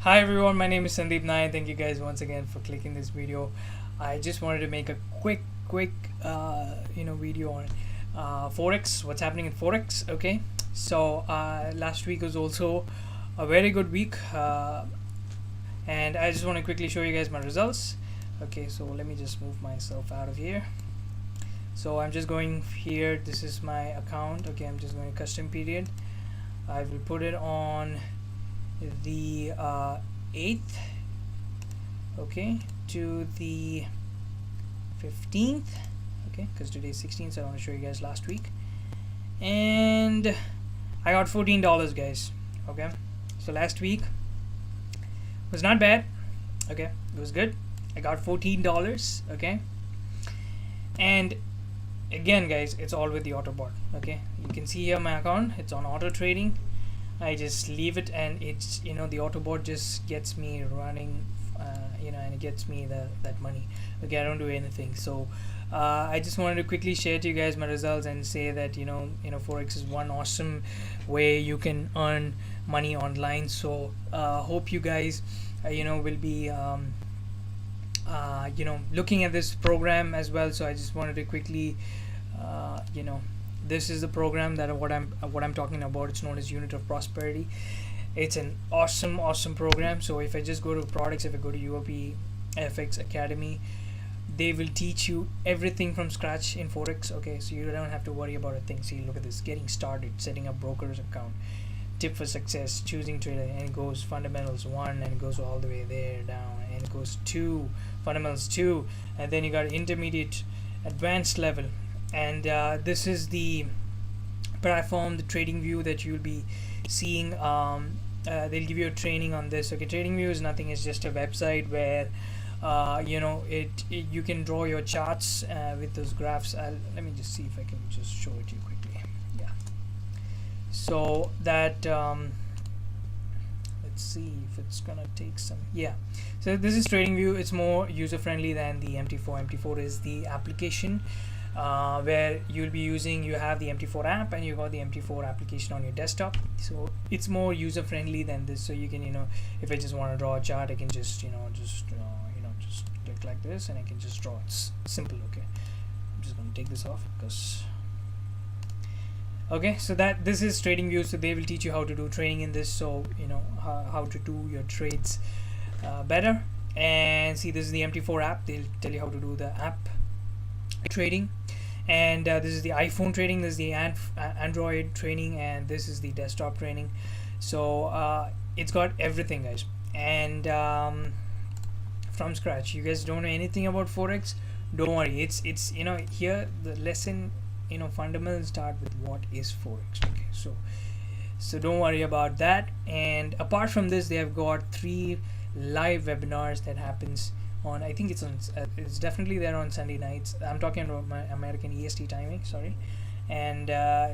Hi everyone, my name is Sandeep Nair. Thank you guys once again for clicking this video. I just wanted to make a quick video on Forex, what's happening in Forex. Okay, so last week was also a very good week, and I just want to quickly show you guys my results. Okay, so let me just move myself out of here. So I'm just going here. This is my account. Okay, I'm just going to custom period. I will put it on the 8th, okay, to the 15th, okay, because today is 16th, so I want to show you guys last week. And I got $14, guys. Okay, so last week was not bad. Okay, it was good. I got $14. Okay, and again guys, it's all with the auto bot. Okay, you can see here my account, it's on auto trading. I just leave it and it's, the autobot just gets me running, and it gets me that money. Okay, I don't do anything. So I just wanted to quickly share to you guys my results and say that Forex is one awesome way you can earn money online. So hope you guys will be looking at this program as well. So I just wanted to quickly this is the program that what I'm talking about. It's known as Unit of Prosperity. It's an awesome program. So if I just go to products, if I go to UOP FX Academy, they will teach you everything from scratch in Forex. Okay, so you don't have to worry about a thing. See, look at this: getting started, setting up broker's account, tip for success, choosing trader, and it goes fundamentals 1, and it goes all the way there down, and it goes 2, fundamentals 2, and then you got intermediate, advanced level. And this is the platform, the trading view that you'll be seeing. They'll give you a training on this. Okay, trading view is nothing, it's just a website where you can draw your charts with those graphs. Let me just see if I can just show it to you quickly. Yeah, so that let's see if it's gonna take some. Yeah, so this is trading view. It's more user friendly than the MT4. MT4 is the application where you'll be using, you have the MT4 app and you got the MT4 application on your desktop, so it's more user friendly than this. So you can, if I just want to draw a chart, I can just just click like this and I can just draw. It's simple. Okay, I'm just going to take this off because okay, so that this is trading view. So they will teach you how to do trading in this, so how to do your trades better. And see, this is the MT4 app. They'll tell you how to do the app trading. And this is the iPhone trading, this is the Android training, and this is the desktop training. So it's got everything, guys. And from scratch, you guys don't know anything about Forex, don't worry. It's here the lesson, fundamentals start with what is Forex. Okay, so don't worry about that. And apart from this, they have got 3 live webinars that happens on, I think it's definitely there on Sunday nights. I'm talking about my American EST timing, sorry. And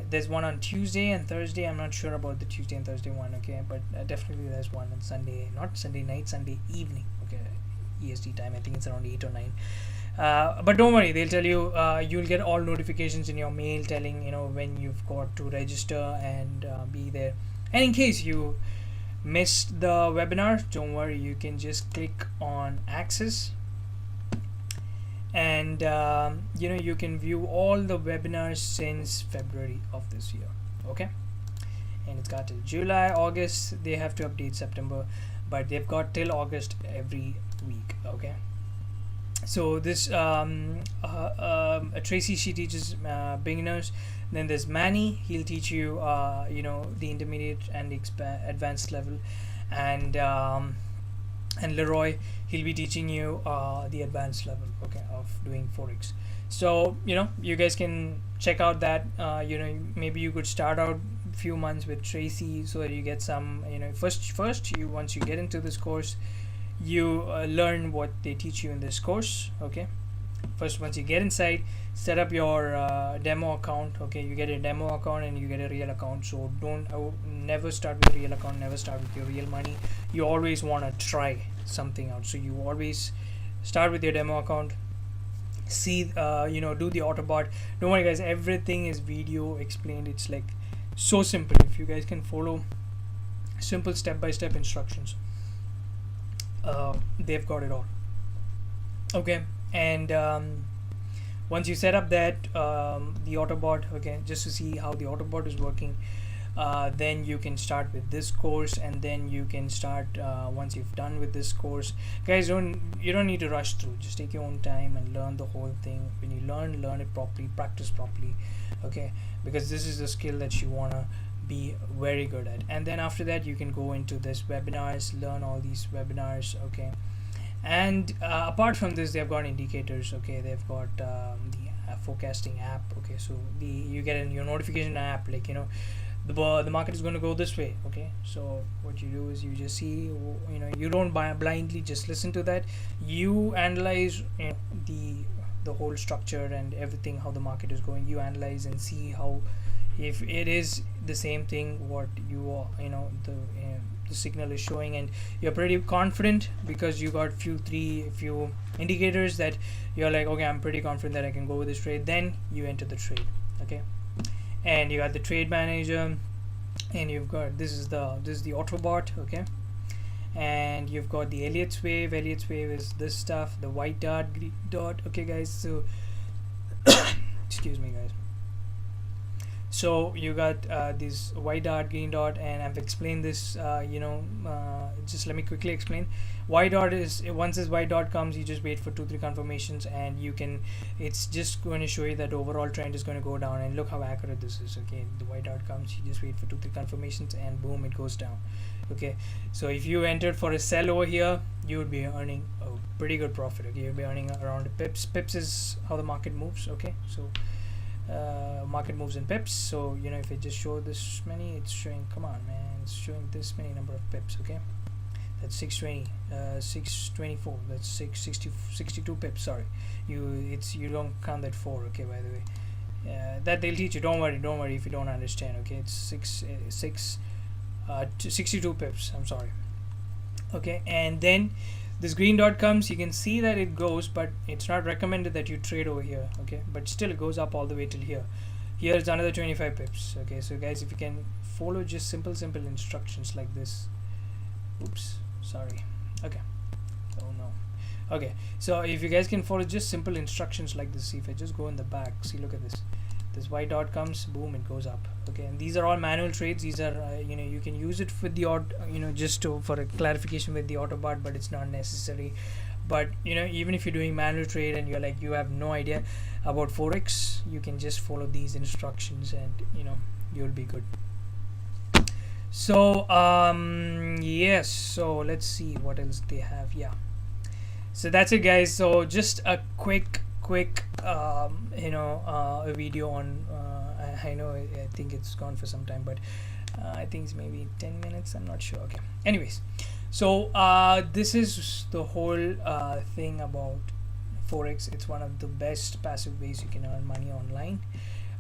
there's one on Tuesday and Thursday. I'm not sure about the Tuesday and Thursday one. Okay, but definitely there's one on Sunday, not Sunday night, Sunday evening. Okay, EST time, I think it's around 8 or 9. But don't worry, they'll tell you, you'll get all notifications in your mail telling when you've got to register and be there. And in case you missed the webinar, don't worry, you can just click on access and you can view all the webinars since February of this year. Okay, and it's got till July, August. They have to update September, but they've got till August every week. Okay, so this Tracy, she teaches beginners. Then there's Manny, he'll teach you the intermediate and the advanced level. And Leroy, he'll be teaching you the advanced level, okay, of doing Forex. So you guys can check out that. Maybe you could start out few months with Tracy so that you get some, first you once you get into this course, you learn what they teach you in this course. Okay, first, once you get inside, set up your demo account. Okay, you get a demo account and you get a real account. So never start with a real account, never start with your real money. You always want to try something out, so you always start with your demo account. See, do the autobot. Don't worry guys, everything is video explained. It's like so simple. If you guys can follow simple step-by-step instructions, they've got it all. Okay, and once you set up that the Autobot, okay, just to see how the Autobot is working, then you can start with this course, and then you can start once you've done with this course, guys, you don't need to rush through. Just take your own time and learn the whole thing. When you learn it properly, practice properly, okay, because this is the skill that you want to be very good at. And then after that you can go into this webinars, learn all these webinars, okay. And apart from this, they've got indicators, okay, they've got the forecasting app, okay. So you get in your notification app, like, you know, the market is going to go this way, okay. So what you do is you just see, you know, you don't blindly just listen to that. You analyze, you know, the whole structure and everything, how the market is going. You analyze and see how, if it is the same thing what you are, you know, the signal is showing, and you're pretty confident because you got few indicators that you're like, okay, I'm pretty confident that I can go with this trade. Then you enter the trade, okay. And you got the trade manager, and you've got this is the Autobot, okay. And you've got the Elliott wave. Elliott's wave is this stuff, the white dot, green dot, okay guys. So excuse me guys. So you got this white dot, green dot, and I've explained this, just let me quickly explain. White dot is, once this white dot comes, you just wait for 2-3 confirmations, and it's just going to show you that overall trend is going to go down. And look how accurate this is, okay. The white dot comes, you just wait for 2-3 confirmations, and boom, it goes down, okay. So if you entered for a sell over here, you would be earning a pretty good profit, okay. You'll be earning around pips is how the market moves, okay. So market moves in pips. So, you know, if it just show this many, it's showing, come on man, it's showing this many number of pips, okay. That's 620, 624, that's 62 pips, sorry. You don't count that 4, okay, by the way. That they'll teach you, don't worry if you don't understand, okay. It's 62 pips, I'm sorry, okay. And then this green dot comes, you can see that it goes, but it's not recommended that you trade over here, okay. But still it goes up all the way till here. Here's another 25 pips, okay. So guys, if you can follow just simple instructions like this, oops, sorry, okay, oh no, okay. So if you guys can follow just simple instructions like this, see, if I just go in the back, see, look at this white dot comes, boom, it goes up, okay. And these are all manual trades. These are you know, you can use it with the for a clarification with the Autobot, but it's not necessary. But you know, even if you're doing manual trade and you're like, you have no idea about Forex, you can just follow these instructions, and you know, you'll be good. So yes, so let's see what else they have. Yeah, so that's it guys. So just a quick a video on I know I think it's gone for some time, but I think it's maybe 10 minutes, I'm not sure, okay. Anyways, so this is the whole thing about Forex. It's one of the best passive ways you can earn money online,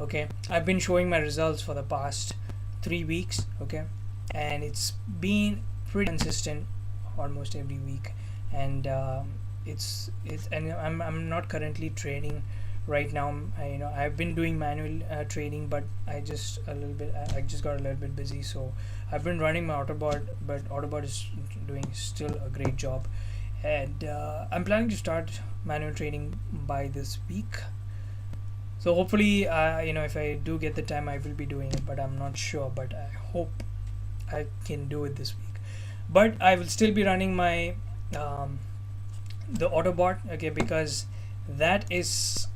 okay. I've been showing my results for the past 3 weeks, okay, and it's been pretty consistent almost every week. And and I'm not currently trading right now. I've been doing manual trading, but I just got a little bit busy, so I've been running my Autobot, but Autobot is doing still a great job. And I'm planning to start manual trading by this week, so hopefully if I do get the time, I will be doing it, but I'm not sure, but I hope I can do it this week. But I will still be running my the Autobot, okay, because that is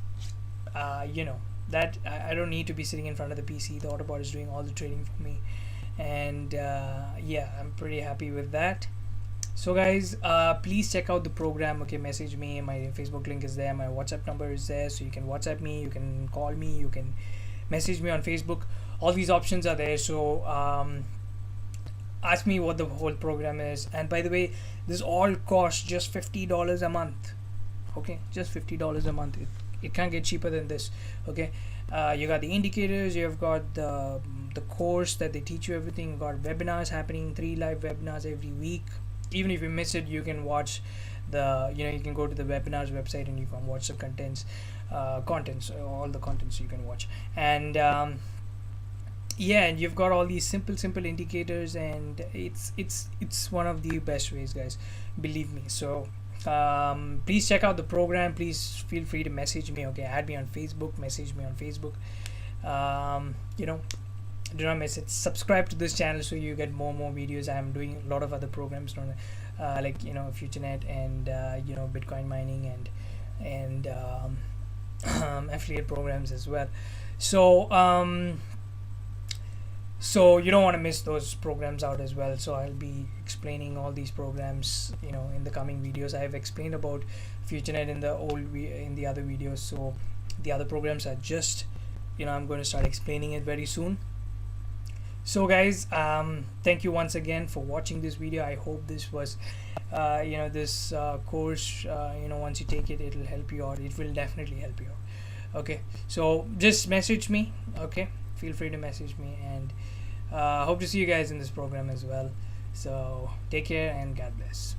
that I don't need to be sitting in front of the PC. The Autobot is doing all the trading for me, and yeah, I'm pretty happy with that. So guys, please check out the program, okay. Message me, my Facebook link is there, my WhatsApp number is there, so you can WhatsApp me, you can call me, you can message me on Facebook. All these options are there. So ask me what the whole program is. And by the way, this all costs just $50 a month, okay, just $50 a month. It can't get cheaper than this, okay. You got the indicators, you've got the course that they teach you everything. You got webinars happening, 3 live webinars every week. Even if you miss it, you can watch you can go to the webinars website and you can watch the all the contents you can watch. And yeah, and you've got all these simple indicators, and it's one of the best ways, guys, believe me. So please check out the program. Please feel free to message me, okay? Add me on Facebook, message me on Facebook. You know, do not miss it. Subscribe to this channel so you get more videos. I'm doing a lot of other programs on like, you know, FutureNet, and you know, Bitcoin mining, and affiliate programs as well. So so you don't want to miss those programs out as well. So I'll be explaining all these programs, you know, in the coming videos. I have explained about FutureNet in the in the other videos. So the other programs are just, you know, I'm going to start explaining it very soon. So guys, thank you once again for watching this video. I hope this was you know, this course, you know, once you take it, it'll help you out. It will definitely help you out. Okay, so just message me, okay? Feel free to message me, and hope to see you guys in this program as well. So take care and God bless.